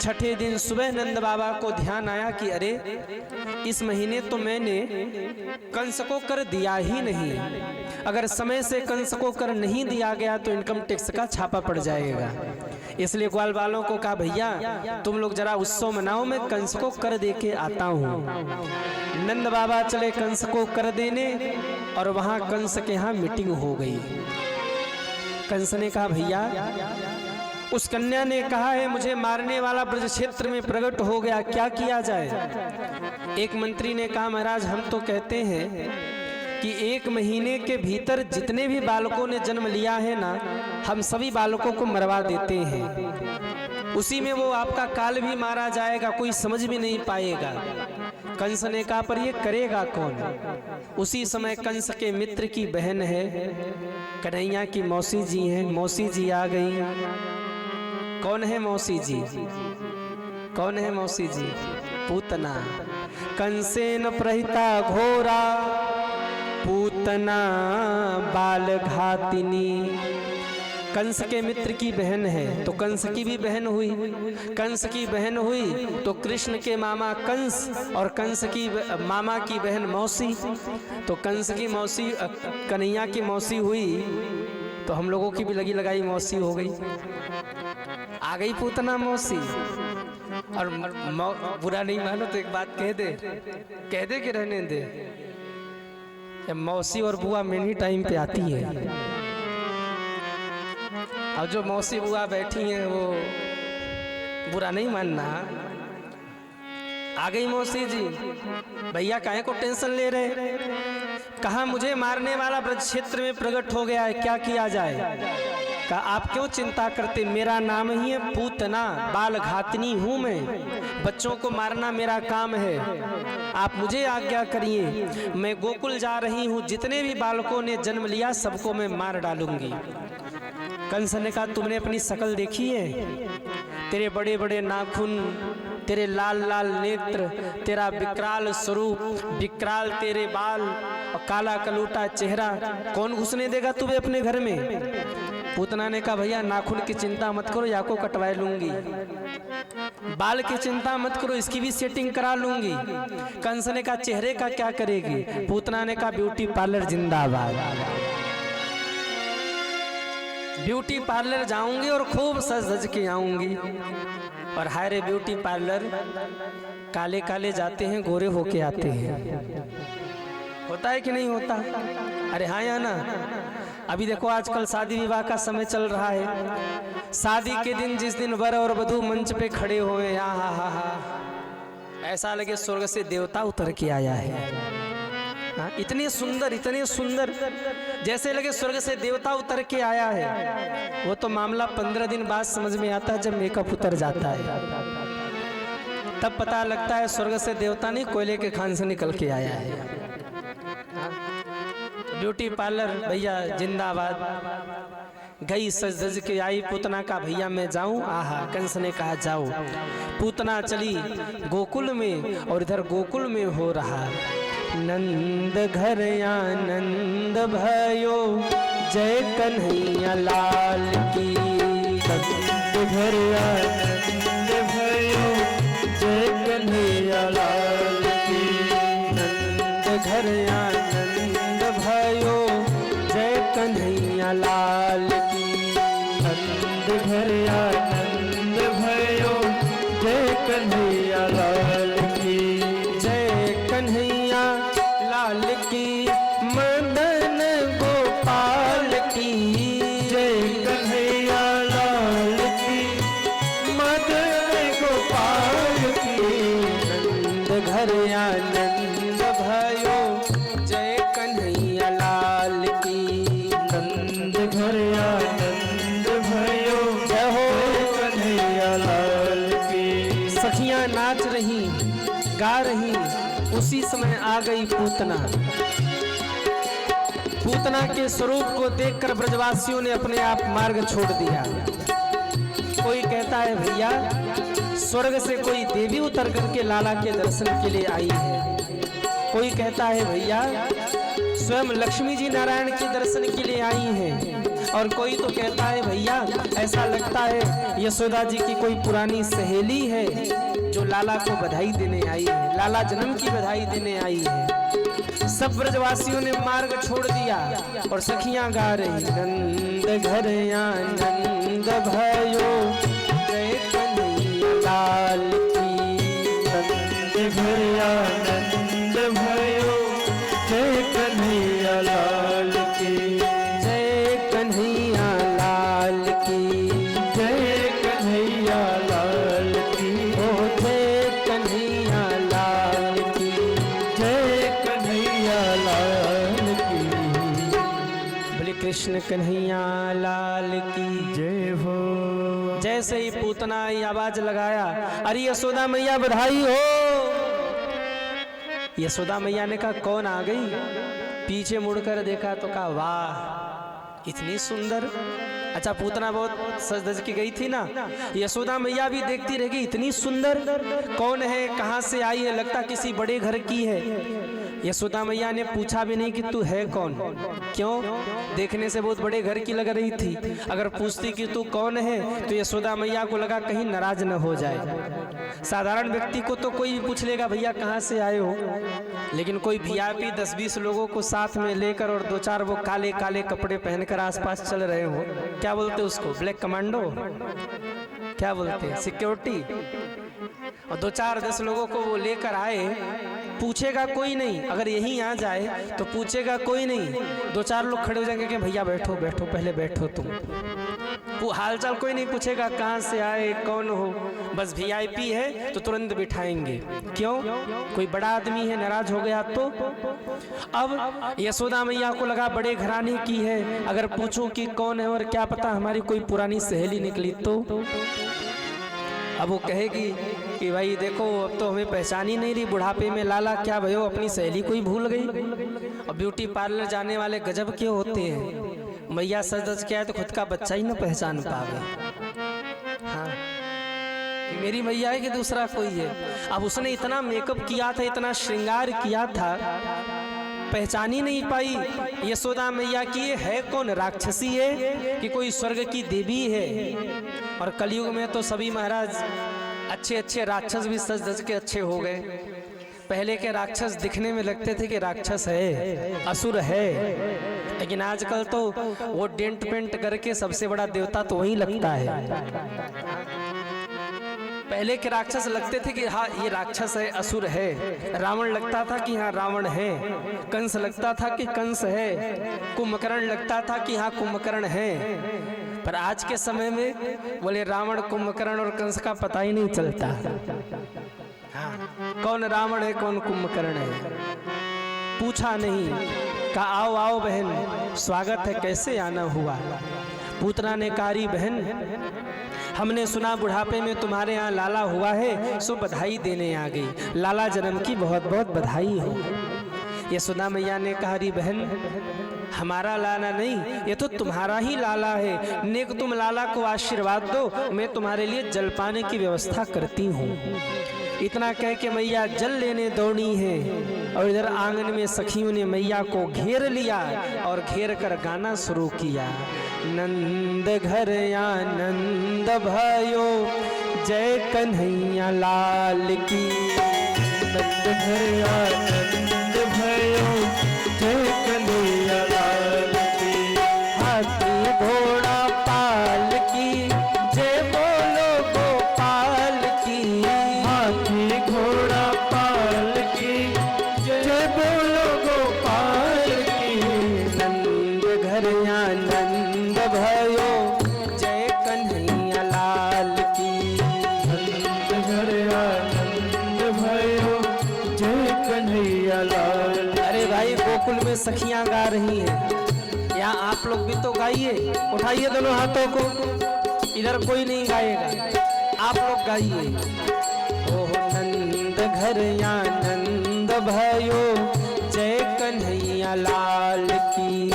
छठे दिन सुबह नंद बाबा को ध्यान आया कि अरे इस महीने तो मैंने कंस को कर दिया ही नहीं, अगर समय से कंस को कर नहीं दिया गया तो इनकम टैक्स का छापा पड़ जाएगा। इसलिए ग्वाल वालों को कहा भैया तुम लोग जरा उत्सव मनाओ, मैं कंस को कर दे के आता हूँ। नंद बाबा चले कंस को कर देने और वहाँ कंस के यहाँ मीटिंग हो गई। कंस ने कहा भैया उस कन्या ने कहा है मुझे मारने वाला ब्रज क्षेत्र में प्रकट हो गया, क्या किया जाए। एक मंत्री ने कहा महाराज हम तो कहते हैं कि 1 महीने के भीतर जितने भी बालकों ने जन्म लिया है ना, हम सभी बालकों को मरवा देते हैं, उसी में वो आपका काल भी मारा जाएगा, कोई समझ भी नहीं पाएगा। कंस ने कहा पर ये करेगा कौन। उसी समय कंस के मित्र की बहन है, कन्हैया की मौसी जी हैं, मौसी जी आ गई। कौन है मौसी जी? कौन है मौसी जी? पूतना। कंसेन प्रहिता घोरा पूतना बाल घातिनी। कंस के मित्र की बहन है तो कंस की भी बहन हुई, कंस की बहन हुई तो कृष्ण के मामा कंस और कंस की मामा की बहन मौसी, तो कंस की मौसी कन्हैया की मौसी हुई तो हम लोगों की भी लगी लगाई मौसी हो गई, आ गई पूतना मौसी। और बुरा नहीं मानो तो एक बात कह दे कि रहने दे, मौसी और बुआ मेनी टाइम पे आती है। और जो मौसी बुआ बैठी हैं वो बुरा नहीं मानना। आ गई मौसी जी, भैया काहे को टेंशन ले रहे, कहा मुझे मारने वाला ब्रज क्षेत्र में प्रकट हो गया है, क्या किया जाए। कहा आप क्यों चिंता करते, मेरा नाम ही है पूतना, बाल घातनी हूं मैं, बच्चों को मारना मेरा काम है, आप मुझे आज्ञा करिए, मैं गोकुल जा रही हूं, जितने भी बालकों ने जन्म लिया सबको मैं मार डालूंगी। कंस ने कहा तुमने अपनी शकल देखी है, तेरे बड़े बड़े नाखून, तेरे लाल लाल नेत्र, तेरा विकराल स्वरूप, विकराल तेरे बाल और काला कलूटा चेहरा, कौन घुसने देगा तुम्हें अपने घर में। पूतना ने कहा भैया नाखून की चिंता मत करो, या को कटवा लूंगी, बाल की चिंता मत करो, इसकी भी सेटिंग करा लूंगी। कंस ने कहा चेहरे का क्या करेगी। पूतना ने कहा ब्यूटी पार्लर जिंदाबाद, ब्यूटी पार्लर जाऊंगी और खूब सज धज के आऊंगी। और हाय रे ब्यूटी पार्लर काले काले जाते हैं, गोरे होके आते हैं, होता है कि नहीं होता। अरे हाँ या ना। अभी देखो आजकल शादी विवाह का समय चल रहा है, शादी के दिन जिस दिन वर और वधू मंच पे खड़े हुए, ऐसा लगे स्वर्ग से देवता उतर के आया है। इतने सुंदर जैसे लगे स्वर्ग से देवता उतर के आया है। वो तो मामला 15 दिन बाद समझ में आता है, जब मेकअप उतर जाता है तब पता लगता है स्वर्ग से देवता नहीं, कोयले के खान से निकल के आया है। ब्यूटी पार्लर भैया जिंदाबाद। गई सज धज के आई, पूतना का भैया मैं जाऊं, आहा। कंस ने कहा जाओ। पूतना चली गोकुल में और इधर गोकुल में हो रहा नंद घर आनंद भयो, जय कन्हैया लाल की। नंद घर आनंद भयो, जय कन्हैया लाल की। नंद घर आनंद भयो, जय कन्हैया लाल की। नंद घर आनंद भयो, जय कन्हैया लाल की। जय कन्हैया लाल की, मदन गोपाल की। जय कन्हैया लाल की, मदन गोपाल की। नंद घर आनंद भयो, जय कन्हैया लाल की। नंद घर आनंद भयो, जय हो कन्हैया लाल की। सखियां नाच रही गा रही, उसी समय आ गई पूतना। पूतना के स्वरूप को देखकर ब्रजवासियों ने अपने आप मार्ग छोड़ दिया। कोई कहता है भैया स्वर्ग से कोई देवी उतर करके लाला के दर्शन के लिए आई है, कोई कहता है भैया स्वयं लक्ष्मी जी नारायण के दर्शन के लिए आई हैं, और कोई तो कहता है भैया ऐसा लगता है यशोदा जी की कोई पुरानी सहेली है जो लाला को बधाई देने आई है, लाला जन्म की बधाई देने आई है। सब ब्रजवासियों ने मार्ग छोड़ दिया और सखियां गा रही, नंद घर आनंद भयो जय कन्हैया लाल की, नंद घर आनंद भयो जय कन्हैया लाल की, जय कन्हैया लाल की, जय कन्हैया लाल की, ओ जय कन्हैया लाल की, जय कन्हैया लाल की। बोले कृष्ण कन्हैया लाल की जय हो। जैसे ही पूतना आवाज लगाया, अरे यशोदा मैया बधाई हो। यशोदा मैया ने कहा कौन आ गई? पीछे मुड़कर देखा तो कहा वाह इतनी सुंदर। अच्छा पूतना बहुत सज धज की गई थी ना, यशोदा मैया भी देखती रह गई इतनी सुंदर कौन है, कहां से आई है, लगता किसी बड़े घर की है। यशोदा मैया ने पूछा भी नहीं कि तू है कौन, क्यों? देखने से बहुत बड़े घर की लग रही थी। अगर पूछती कि तू कौन है तो यशोदा मैया को लगा कहीं नाराज न हो जाए। साधारण व्यक्ति को तो कोई भी पूछ लेगा भैया कहाँ से आए हो, लेकिन कोई वीआईपी 10-20 लोगों को साथ में लेकर और 2-4 वो काले काले कपड़े पहनकर आसपास चल रहे हो, क्या बोलते उसको? ब्लैक कमांडो क्या बोलते? सिक्योरिटी। और 2-4-10 लोगों को वो लेकर आए, पूछेगा कोई नहीं। अगर यहीं आ जाए तो पूछेगा कोई नहीं, 2-4 लोग खड़े हो जाएंगे कि भैया बैठो बैठो पहले बैठो तुम। वो हालचाल कोई नहीं पूछेगा कहाँ से आए कौन हो, बस वीआईपी है तो तुरंत बिठाएंगे। क्यों? कोई बड़ा आदमी है नाराज हो गया तो। अब यशोदा मैया को लगा बड़े घराने की है, अगर पूछूं कि कौन है और क्या पता हमारी कोई पुरानी सहेली निकली तो। अब वो कहेगी कि भाई देखो अब तो हमें पहचान ही नहीं रही, बुढ़ापे में लाला क्या भयो अपनी सहेली कोई भूल गई। और ब्यूटी पार्लर जाने वाले गजब के होते हैं, मैया सज क्या है तो खुद का बच्चा ही ना पहचान पावे। हाँ कि मेरी मैया है कि दूसरा कोई है। अब उसने इतना मेकअप किया था, इतना श्रृंगार किया था, पहचान ही नहीं पाई यशोदा मैया की ये है कौन, राक्षसी है कि कोई स्वर्ग की देवी है। और कलयुग में तो सभी महाराज अच्छे अच्छे राक्षस भी सज धज के अच्छे हो गए। पहले के राक्षस दिखने में लगते थे कि राक्षस है, असुर है, लेकिन आजकल तो वो डेंट पेंट करके सबसे बड़ा देवता तो वही लगता है। पहले के राक्षस लगते थे कि हाँ ये राक्षस है, असुर है। रावण लगता था कि हाँ रावण है, कंस लगता था कि कंस है, कुंभकर्ण लगता था कि हाँ कुंभकर्ण है। पर आज के समय में बोले रावण कुंभकर्ण और कंस का पता ही नहीं चलता। हाँ, कौन रावण है कौन कुंभकर्ण है, पूछा नहीं। कहा आओ आओ बहन स्वागत है, कैसे आना हुआ? पूतना ने कारी बहन हमने सुना बुढ़ापे में तुम्हारे यहाँ लाला हुआ है, सो बधाई देने आ गई। लाला जन्म की बहुत बहुत बधाई हो। यशोदा मैया ने कहा री बहन हमारा लाला नहीं, ये तो तुम्हारा ही लाला है, नेक तुम लाला को आशीर्वाद दो, मैं तुम्हारे लिए जलपाने की व्यवस्था करती हूँ। इतना कह के मैया जल लेने दौड़ी है और इधर आंगन में सखियों ने मैया को घेर लिया और घेर कर गाना शुरू किया। नंद घर आनंद भयो जय कन्हैया लाल की, नंद घर आनंद भयो जय कन्हैया लाल की, हाथी घोड़ा पाल की जय बोलो गोपाल की, हाथी घोड़ा पाल की जय बोलो गोपाल की, नंद घर आनंद भयो जय कन्हैया लाल की, नंद घर आनंद भयो जय कन्हैया लाल। अरे भाई गोकुल में सखियां गा रही हैं, यहाँ आप लोग भी तो गाइए, उठाइए दोनों हाथों को, इधर कोई नहीं गाएगा, आप लोग गाइए। ओह नंद घर आनंद भयो जय कन्हैया लाल की,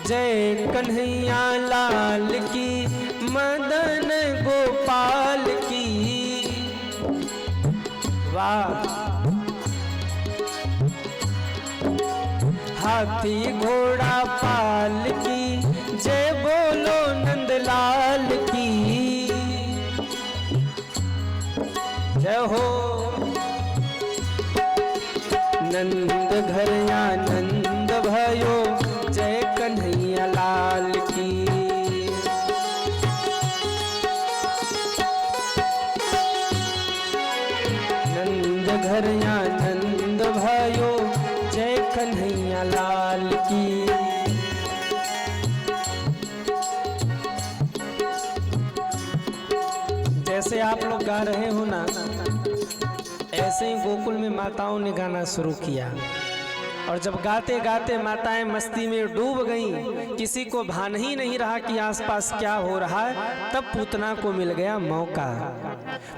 जय कन्हैया लाल की, मदन गोपाल की। वाह हाथी घोड़ा पाल की, जय बोलो नंदलाल की जय हो। नंद घर आनंद भयो, जय कन्हैया लाल की। नंद घर आनंद भयो, जय कन्हैया लाल की। जैसे आप लोग गा रहे हो ना, ऐसे ही गोकुल में माताओं ने गाना शुरू किया, और जब गाते गाते माताएं मस्ती में डूब गईं, किसी को भान ही नहीं रहा कि आसपास क्या हो रहा है, तब पूतना को मिल गया मौका।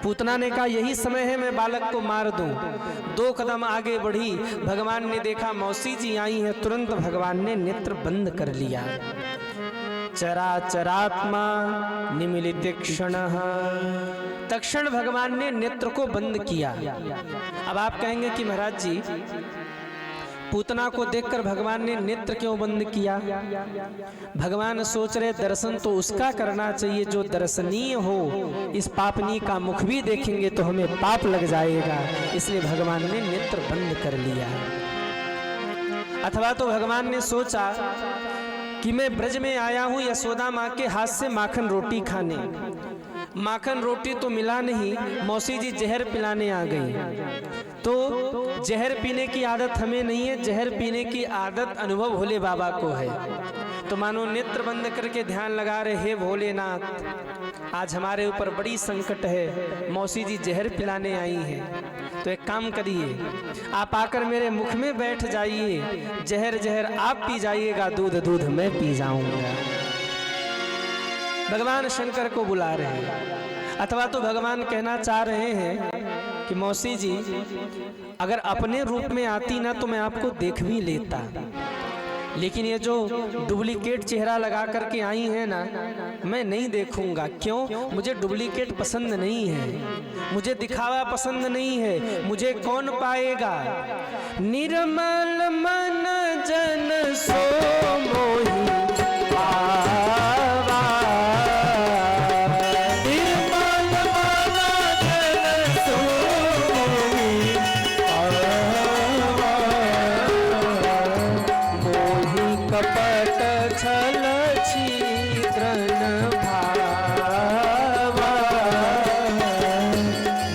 पूतना ने कहा यही समय है मैं बालक को मार दूं। 2 कदम आगे बढ़ी, भगवान ने देखा मौसी जी आई हैं, तुरंत भगवान ने नेत्र बंद कर लिया। चराचरात्मा निमिलित क्षणः, तक्षण भगवान ने नेत्र को बंद किया। अब आप कहेंगे कि महाराज जी पूतना को देखकर भगवान ने नेत्र क्यों बंद किया? भगवान सोच रहे दर्शन तो उसका करना चाहिए जो दर्शनीय हो, इस पापनी का मुख भी देखेंगे तो हमें पाप लग जाएगा, इसलिए भगवान ने नेत्र बंद कर लिया। अथवा तो भगवान ने सोचा कि मैं ब्रज में आया हूं यशोदा माँ के हाथ से माखन रोटी खाने, माखन रोटी तो मिला नहीं, मौसी जी जहर पिलाने आ गई। तो जहर पीने की आदत हमें नहीं है, जहर पीने की आदत अनुभव भोले बाबा को है। तो मानो नेत्र बंद करके ध्यान लगा रहे, हे भोलेनाथ आज हमारे ऊपर बड़ी संकट है, मौसी जी जहर पिलाने आई हैं, तो एक काम करिए आप आकर मेरे मुख में बैठ जाइए, जहर जहर आप पी जाइएगा, दूध दूध मैं पी जाऊंगा। भगवान शंकर को बुला रहे हैं। अथवा तो भगवान कहना चाह रहे हैं कि मौसी जी अगर अपने रूप में आती ना तो मैं आपको देख भी लेता, लेकिन ये जो डुप्लीकेट चेहरा लगा करके आई है ना, मैं नहीं देखूंगा। क्यों? मुझे डुप्लीकेट पसंद नहीं है, मुझे दिखावा पसंद नहीं है, मुझे कौन पाएगा। निर्मल मन जन सो मोहि पावा, निर्मल मन जन सो मोहि पावा, मोहि कपट छल छिद्रन भावा,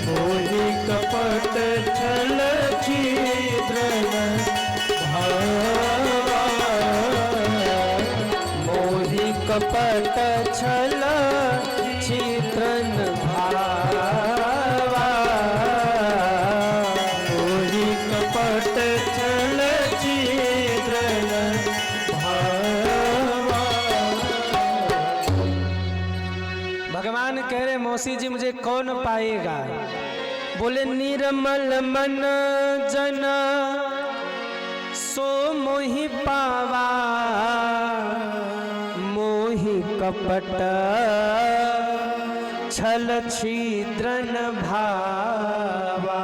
मोहि कपट छल छिद्रन भावा, मोहि कपट छल छिद्रन भावा, मोहि कपट छल छिद्रन भावा। भगवान कह रहे मौसी जी मुझे कौन पाएगा? बोले निर्मल मन जना सो मोहि पावा, मोहि कपट छल छिद्रन भावा।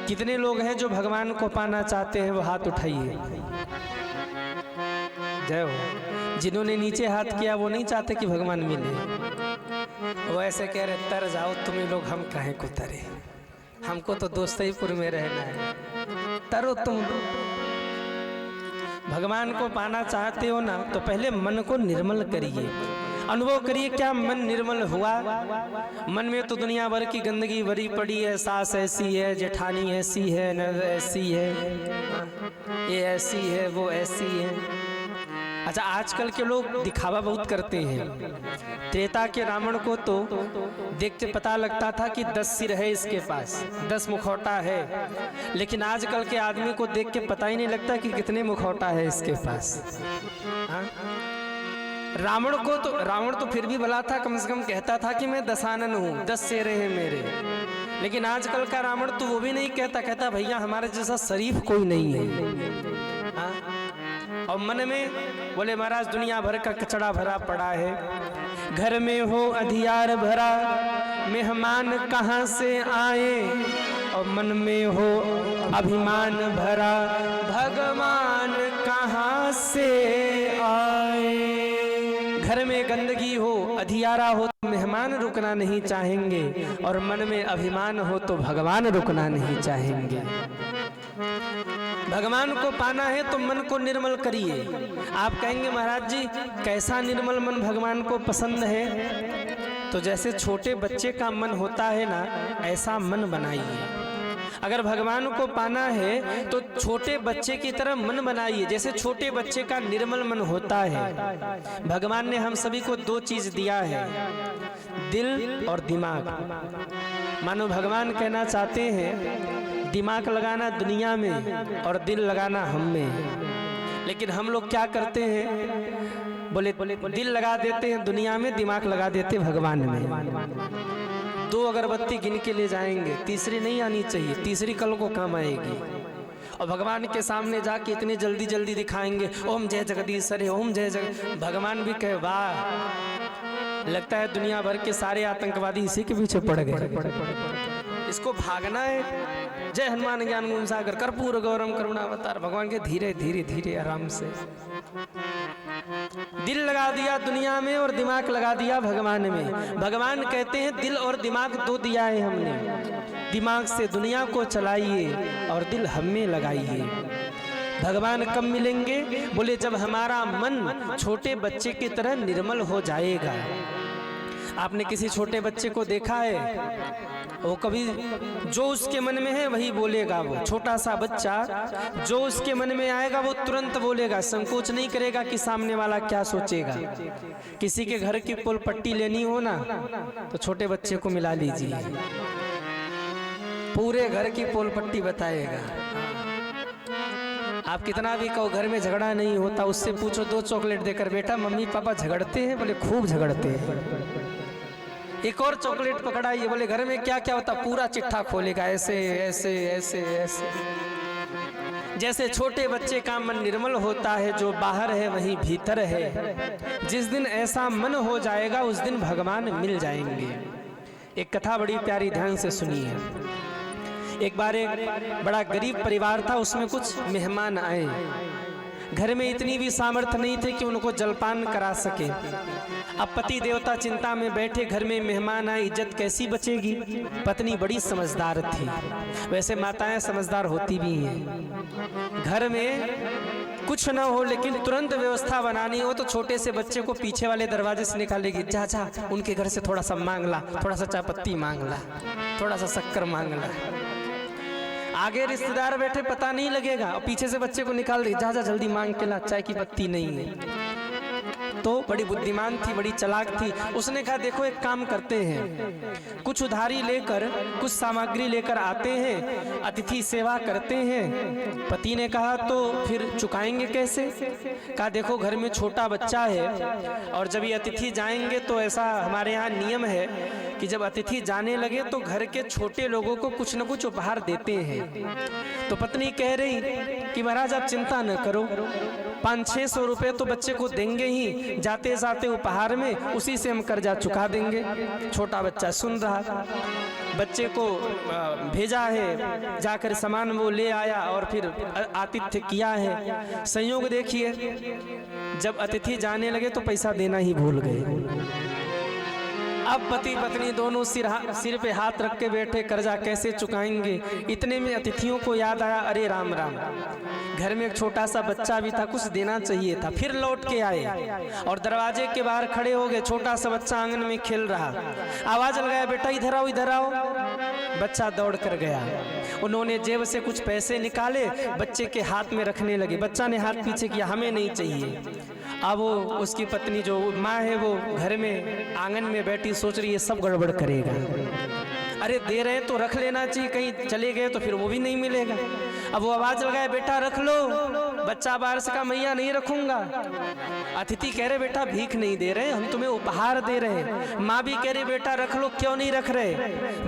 कितने लोग हैं जो भगवान को पाना चाहते हैं? वो हाथ उठाइए, जय हो। जिन्होंने नीचे हाथ किया वो नहीं चाहते कि भगवान मिले, वो ऐसे कह रहे तर जाओ तुम्हें लोग, हम कहें को तरे, हमको तो दोस्तईपुर में रहना है, तरो तुम। भगवान को पाना चाहते हो ना तो पहले मन को निर्मल करिए, अनुभव करिए क्या मन निर्मल हुआ। मन में तो दुनिया भर की गंदगी भरी पड़ी है, सास ऐसी है, जेठानी ऐसी है, ननद ऐसी है, ये ऐसी है, वो ऐसी है। अच्छा आजकल के लोग दिखावा बहुत करते हैं। त्रेता के रावण को तो देखते पता लगता था कि 10 सिर है इसके पास, 10 मुखौटा है, लेकिन आजकल के आदमी को देख के पता ही नहीं लगता कि कितने मुखौटा है इसके पास। हाँ? रावण तो फिर भी भला था, कम से कम कहता था कि मैं दशानन हूँ, 10 शेरे हैं मेरे। लेकिन आजकल का रावण तो वो भी नहीं कहता, कहता भैया हमारे जैसा शरीफ कोई नहीं है। हाँ? और मन में बोले महाराज दुनिया भर का कचड़ा भरा पड़ा है, घर में हो अधियार भरा, मेहमान कहाँ से आए, और मन में हो अभिमान भरा, भगवान से आए। घर में गंदगी हो, अधियारा हो तो मेहमान रुकना नहीं चाहेंगे, और मन में अभिमान हो तो भगवान रुकना नहीं चाहेंगे। भगवान को पाना है तो मन को निर्मल करिए। आप कहेंगे महाराज जी कैसा निर्मल मन भगवान को पसंद है? तो जैसे छोटे बच्चे का मन होता है ना, ऐसा मन बनाइए। अगर भगवान को पाना है तो छोटे बच्चे की तरह मन बनाइए, जैसे छोटे बच्चे का निर्मल मन होता है। भगवान ने हम सभी को दो चीज दिया है, दिल और दिमाग। मानो भगवान कहना चाहते हैं दिमाग लगाना दुनिया में और दिल लगाना हम में। लेकिन हम लोग क्या करते हैं, बोले दिल लगा देते हैं दुनिया में, दिमाग लगा देते भगवान में। दो अगरबत्ती गिन के ले जाएंगे, तीसरी नहीं आनी चाहिए, तीसरी कल को काम आएगी। और भगवान के सामने जाके इतनी जल्दी जल्दी दिखाएंगे ओम जय जगदीश हरे, ओम जय जग। भगवान भी कहे वाह, लगता है दुनिया भर के सारे आतंकवादी इसी के पीछे पड़ गए, इसको भागना है। जय हनुमान ज्ञान गुण सागर कर्पूर गौरम करुणावतार। भगवान के धीरे धीरे धीरे आराम से दिल लगा दिया दुनिया में और दिमाग लगा दिया भगवान में। भगवान कहते हैं दिल और दिमाग दो दिया है हमने, दिमाग से दुनिया को चलाइए और दिल हम में लगाइए। भगवान कब मिलेंगे? बोले जब हमारा मन छोटे बच्चे की तरह निर्मल हो जाएगा। आपने किसी छोटे बच्चे को देखा है? वो कभी जो उसके मन में है वही बोलेगा। वो छोटा सा बच्चा जो उसके मन में आएगा वो तुरंत बोलेगा, संकोच नहीं करेगा कि सामने वाला क्या सोचेगा। किसी के घर की पोल पट्टी लेनी हो ना तो छोटे बच्चे को मिला लीजिए, पूरे घर की पोल पट्टी बताएगा। आप कितना भी कहो घर में झगड़ा नहीं होता, उससे पूछो 2 चॉकलेट देकर, बेटा मम्मी पापा झगड़ते हैं? बोले खूब झगड़ते हैं। एक और चॉकलेट पकड़ाइए, बोले घर में क्या क्या होता, पूरा चिट्ठा खोलेगा, ऐसे ऐसे ऐसे ऐसे। जैसे छोटे बच्चे का मन निर्मल होता है, जो बाहर है वही भीतर है। जिस दिन ऐसा मन हो जाएगा उस दिन भगवान मिल जाएंगे। एक कथा बड़ी प्यारी, ध्यान से सुनिए। एक बार एक बड़ा गरीब परिवार था, उसमें कुछ मेहमान आए। घर में इतनी भी सामर्थ्य नहीं थे कि उनको जलपान करा सके। अब पति देवता चिंता में बैठे, घर में मेहमान आए, इज्जत कैसी बचेगी? पत्नी बड़ी समझदार थी, वैसे माताएं समझदार होती भी हैं। घर में कुछ ना हो लेकिन तुरंत व्यवस्था बनानी हो तो छोटे से बच्चे को पीछे वाले दरवाजे से निकालेगी, जा जा उनके घर से थोड़ा सा मांग ला, थोड़ा सा चाय पत्ती मांग ला, थोड़ा सा शक्कर मांग ला। आगे रिश्तेदार बैठे पता नहीं लगेगा, और पीछे से बच्चे को निकाल दे, जा जा जल्दी मांग के ला, चाय की पत्ती नहीं है। तो बड़ी बुद्धिमान थी, बड़ी चालाक थी। उसने कहा देखो एक काम करते हैं, कुछ उधारी लेकर कुछ सामग्री लेकर आते हैं, अतिथि सेवा करते हैं। पति ने कहा तो फिर चुकाएंगे कैसे? कहा देखो घर में छोटा बच्चा है और जब ये अतिथि जाएंगे तो ऐसा हमारे यहाँ नियम है कि जब अतिथि जाने लगे तो घर के छोटे लोगों को कुछ न कुछ उपहार देते हैं। तो पत्नी कह रही कि महाराज आप चिंता न करो, 500-600 रुपए तो बच्चे को देंगे ही, जाते जाते उपहार में उसी से हम कर्जा चुका देंगे। छोटा बच्चा सुन रहा, बच्चे को भेजा है, जाकर सामान वो ले आया और फिर आतिथ्य किया है। संयोग देखिए जब अतिथि जाने लगे तो पैसा देना ही भूल गए। अब पति पत्नी दोनों सिर पे हाथ रख के बैठे, कर्जा कैसे चुकाएंगे। इतने में अतिथियों को याद आया, अरे राम राम, घर में एक छोटा सा बच्चा भी था, कुछ देना चाहिए था। फिर लौट के आए और दरवाजे के बाहर खड़े हो गए। छोटा सा बच्चा आंगन में खेल रहा, आवाज लगाया, बेटा इधर आओ इधर आओ। बच्चा दौड़ कर गया। उन्होंने जेब से कुछ पैसे निकाले, बच्चे के हाथ में रखने लगे। बच्चा ने हाथ पीछे किया, हमें नहीं चाहिए। अब वो उसकी पत्नी जो माँ है वो घर में आंगन में बैठी सोच रही है सब गड़बड़ करेगा। अरे दे रहे तो रख लेना चाहिए, कहीं चले गए तो फिर वो भी नहीं मिलेगा। अब वो आवाज लगाए, बेटा रख लो। बच्चा बाहर से कहा मैया नहीं रखूंगा। अतिथि कह रहे बेटा भीख नहीं दे रहे, हम तुम्हें उपहार दे रहे। माँ भी कह रही बेटा रख लो, क्यों नहीं रख रहे।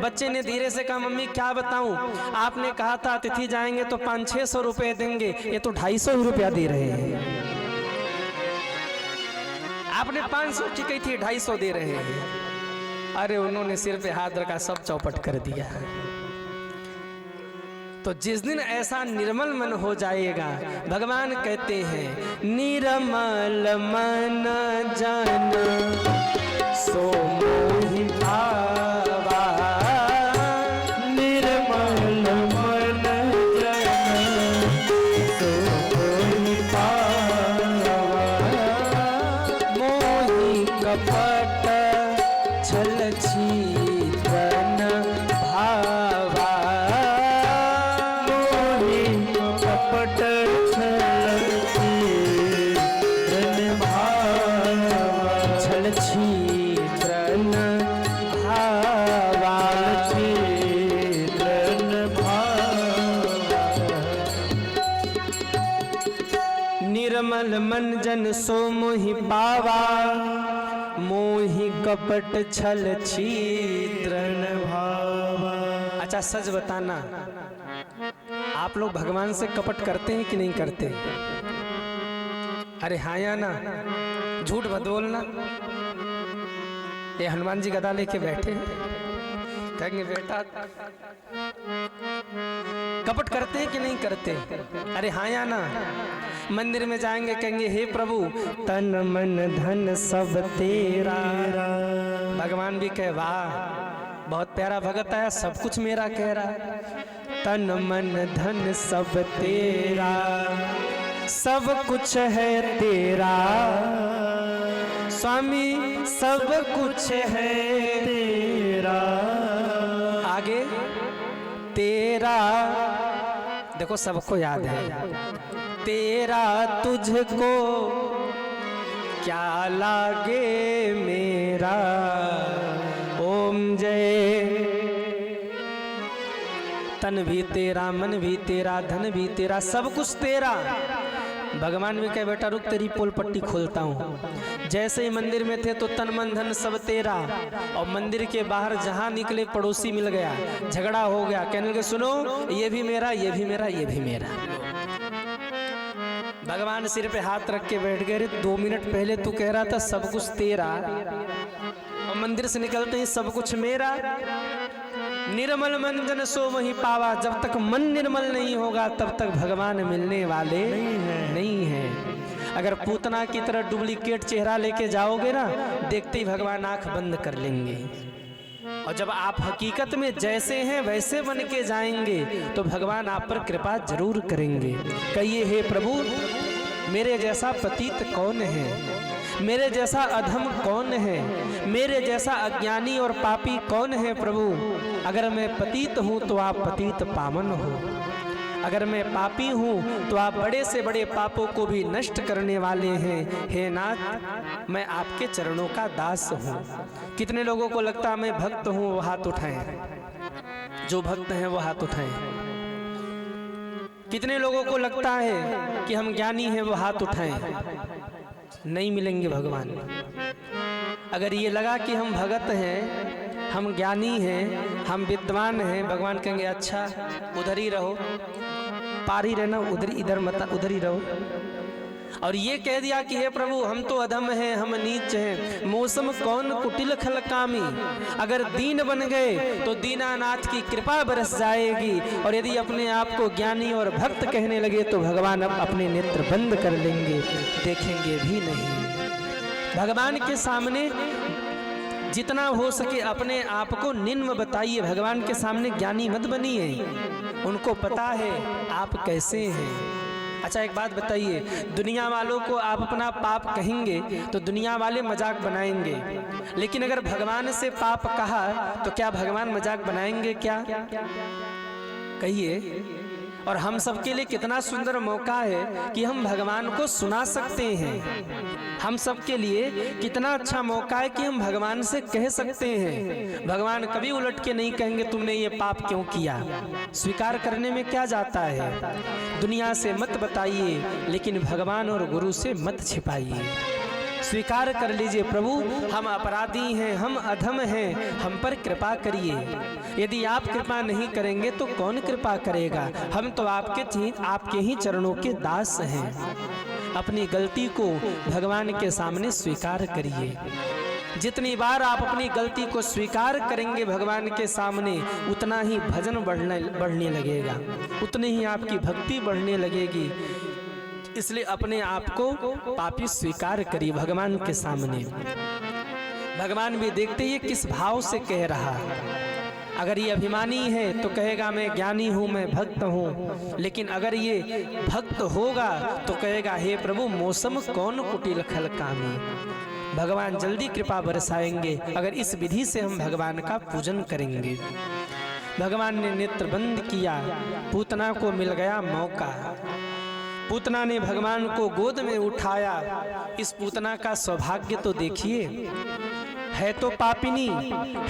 बच्चे ने धीरे से कहा मम्मी क्या बताऊं, आपने कहा था अतिथि जाएंगे तो 500-600 रुपए देंगे, ये तो 250 रुपया दे रहे हैं। आपने 500 की कही थी, 250 दे रहे हैं। अरे उन्होंने सिर पे हाथ रखा, सब चौपट कर दिया। तो जिस दिन ऐसा निर्मल मन हो जाएगा, भगवान कहते हैं निर्मल मन जन सो मोहि भावा, निर्मल मन जन सो मोहि भावा, मोहि कपट छल छीतन भावा, मोहि कपट छल छीतन भावा, छल छीतन भावा, छीतन भावा। निर्मल मन जन सो मोहि पावा, मोहि कपट छल छीद्रन भावा। अच्छा सच बताना, आप लोग भगवान से कपट करते हैं कि नहीं करते? अरे हाँ या ना, झूठ मत बोलना। ये हनुमान जी गदा लेके बैठे कहेंगे बेटा कपट करते हैं कि नहीं करते? अरे हाँ या ना। मंदिर में जाएंगे कहेंगे हे प्रभु तन मन धन सब तेरा। भगवान भी कहे वाह बहुत प्यारा भगत आया, सब कुछ मेरा कह रहा। तन मन धन सब तेरा, सब कुछ है तेरा स्वामी, सब कुछ है तेरा। आगे तेरा देखो सबको याद है, तेरा तुझको क्या लागे मेरा। ओम जय। तन भी तेरा, मन भी तेरा, धन भी तेरा, सब कुछ तेरा। भगवान भी कहे बेटा रुक तेरी पोल पट्टी खोलता हूँ। जैसे ही मंदिर में थे तो तन मन धन सब तेरा, और मंदिर के बाहर जहाँ निकले पड़ोसी मिल गया, झगड़ा हो गया, कहने लगे सुनो ये भी मेरा, ये भी मेरा, ये भी मेरा। भगवान सिर पे हाथ रख के बैठ गए, 2 मिनट पहले तू कह रहा था सब कुछ तेरा, और मंदिर से निकलते ही सब कुछ मेरा। निर्मल मन जन सो मोहि पावा। जब तक मन निर्मल नहीं होगा तब तक भगवान मिलने वाले नहीं है। अगर पूतना की तरह डुप्लीकेट चेहरा लेके जाओगे ना, देखते ही भगवान आंख बंद कर लेंगे। और जब आप हकीकत में जैसे हैं वैसे बन के जाएंगे तो भगवान आप पर कृपा जरूर करेंगे। कहिए हे प्रभु मेरे जैसा पतित कौन है, मेरे जैसा अधम कौन है, मेरे जैसा अज्ञानी और पापी कौन है प्रभु। अगर मैं पतित हूँ तो आप पतित पावन हो, अगर मैं पापी हूँ तो आप बड़े से बड़े पापों को भी नष्ट करने वाले हैं। हे नाथ मैं आपके चरणों का दास हूँ। कितने लोगों को लगता है मैं भक्त हूँ, वो हाथ उठाएं। जो भक्त हैं वो हाथ उठाएं। कितने लोगों को लगता है कि हम ज्ञानी हैं, वो हाथ उठाएं। नहीं मिलेंगे भगवान। अगर ये लगा कि हम भगत हैं, हम ज्ञानी हैं, हम विद्वान हैं, भगवान कहेंगे अच्छा उधर ही रहो, पार ही रहना, उधर इधर मत, उधर ही रहो। और ये कह दिया कि हे प्रभु हम तो अधम हैं, हम नीच हैं, मौसम कौन कुटिल खल कामी। अगर दीन बन गए तो दीनानाथ की कृपा बरस जाएगी, और यदि अपने आप को ज्ञानी और भक्त कहने लगे तो भगवान अब अपने नेत्र बंद कर लेंगे, देखेंगे भी नहीं। भगवान के सामने जितना हो सके अपने आप को निम्न बताइए। भगवान के सामने ज्ञानी मत बनिए, उनको पता है आप कैसे हैं। अच्छा एक बात बताइए, दुनिया वालों को आप अपना पाप कहेंगे तो दुनिया वाले मजाक बनाएंगे, लेकिन अगर भगवान से पाप कहा तो क्या भगवान मजाक बनाएंगे क्या? कहिए। और हम सबके लिए कितना सुंदर मौका है कि हम भगवान को सुना सकते हैं। हम सबके लिए कितना अच्छा मौका है कि हम भगवान से कह सकते हैं। भगवान कभी उलट के नहीं कहेंगे तुमने ये पाप क्यों किया। स्वीकार करने में क्या जाता है। दुनिया से मत बताइए, लेकिन भगवान और गुरु से मत छिपाइए। स्वीकार कर लीजिए प्रभु हम अपराधी हैं, हम अधम हैं, हम पर कृपा करिए। यदि आप कृपा नहीं करेंगे तो कौन कृपा करेगा। हम तो आपके ही चरणों के दास हैं। अपनी गलती को भगवान के सामने स्वीकार करिए। जितनी बार आप अपनी गलती को स्वीकार करेंगे भगवान के सामने, उतना ही भजन बढ़ने लगेगा, उतनी ही आपकी भक्ति बढ़ने लगेगी। इसलिए अपने आप को पापी स्वीकार करिए भगवान के सामने। भगवान भी देखते ये किस भाव से कह रहा है। अगर ये अभिमानी है तो कहेगा मैं ज्ञानी हूँ, मैं भक्त हूँ। लेकिन अगर ये भक्त होगा तो कहेगा हे प्रभु मौसम कौन कुटिल खल कामी। भगवान जल्दी कृपा बरसाएंगे अगर इस विधि से हम भगवान का पूजन करेंगे। भगवान ने नेत्र बंद किया, पूतना को मिल गया मौका। पूतना ने भगवान को गोद में उठाया। इस पूतना का सौभाग्य तो देखिए, है तो पापिनी,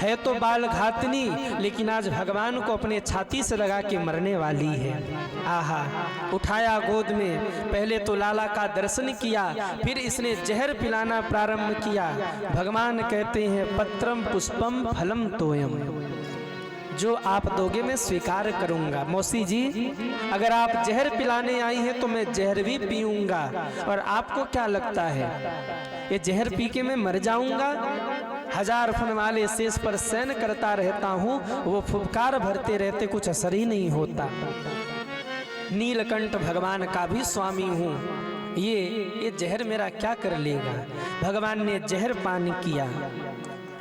है तो बाल घातनी, लेकिन आज भगवान को अपने छाती से लगा के मरने वाली है। आहा, उठाया गोद में, पहले तो लाला का दर्शन किया, फिर इसने जहर पिलाना प्रारंभ किया। भगवान कहते हैं पत्रम पुष्पम फलम तोयम, जो आप दोगे मैं स्वीकार करूंगा। मौसी जी, अगर आप जहर पिलाने आई हैं तो मैं जहर भी पीऊंगा। और आपको क्या लगता है ये जहर पी के मैं मर जाऊंगा? 1000 फन वाले शेष पर सैन करता रहता हूं, वो फुफकार भरते रहते कुछ असर ही नहीं होता। नीलकंठ भगवान का भी स्वामी हूं, ये जहर मेरा क्या कर लेगा? भगवान ने जहर पान किया।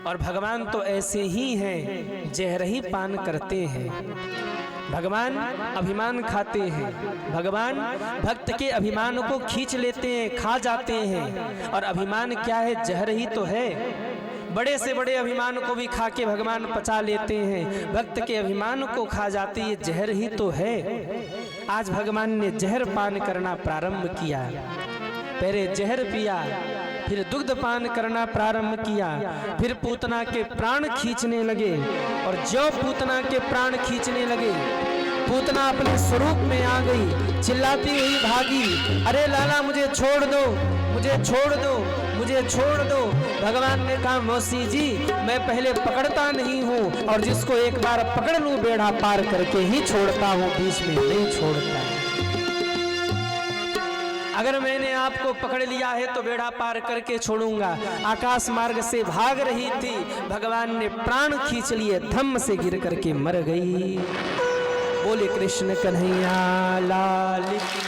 और भगवान तो ऐसे ही हैं, जहर ही पान करते हैं। भगवान अभिमान खाते हैं, भगवान भक्त के अभिमान को खींच लेते हैं, खा जाते हैं। और अभिमान क्या है? जहर ही तो है। बड़े से बड़े अभिमान को भी खा के भगवान पचा लेते हैं, भक्त के अभिमान को खा जाते, ये जहर ही तो है। आज भगवान ने जहर पान करना प्रारंभ किया। पहले जहर पिया, फिर दुग्ध पान करना प्रारंभ किया, फिर पूतना के प्राण खींचने लगे। और जो पूतना के प्राण खींचने लगे, पूतना अपने स्वरूप में आ गई, चिल्लाती हुई भागी, अरे लाला मुझे छोड़ दो, मुझे छोड़ दो, मुझे छोड़ दो। भगवान ने कहा मौसी जी, मैं पहले पकड़ता नहीं हूँ, और जिसको एक बार पकड़ लूं बेड़ा पार करके ही छोड़ता हूँ, बीच में नहीं छोड़ता। अगर मैंने आपको पकड़ लिया है तो बेड़ा पार करके छोड़ूंगा। आकाश मार्ग से भाग रही थी, भगवान ने प्राण खींच लिए, धम्म से गिर करके मर गई। बोले कृष्ण कन्हैया लाल की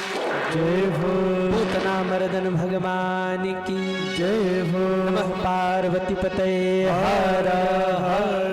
जय हो, पूतना मर्दन भगवान की जय हो। नमः पार्वती पते हर हर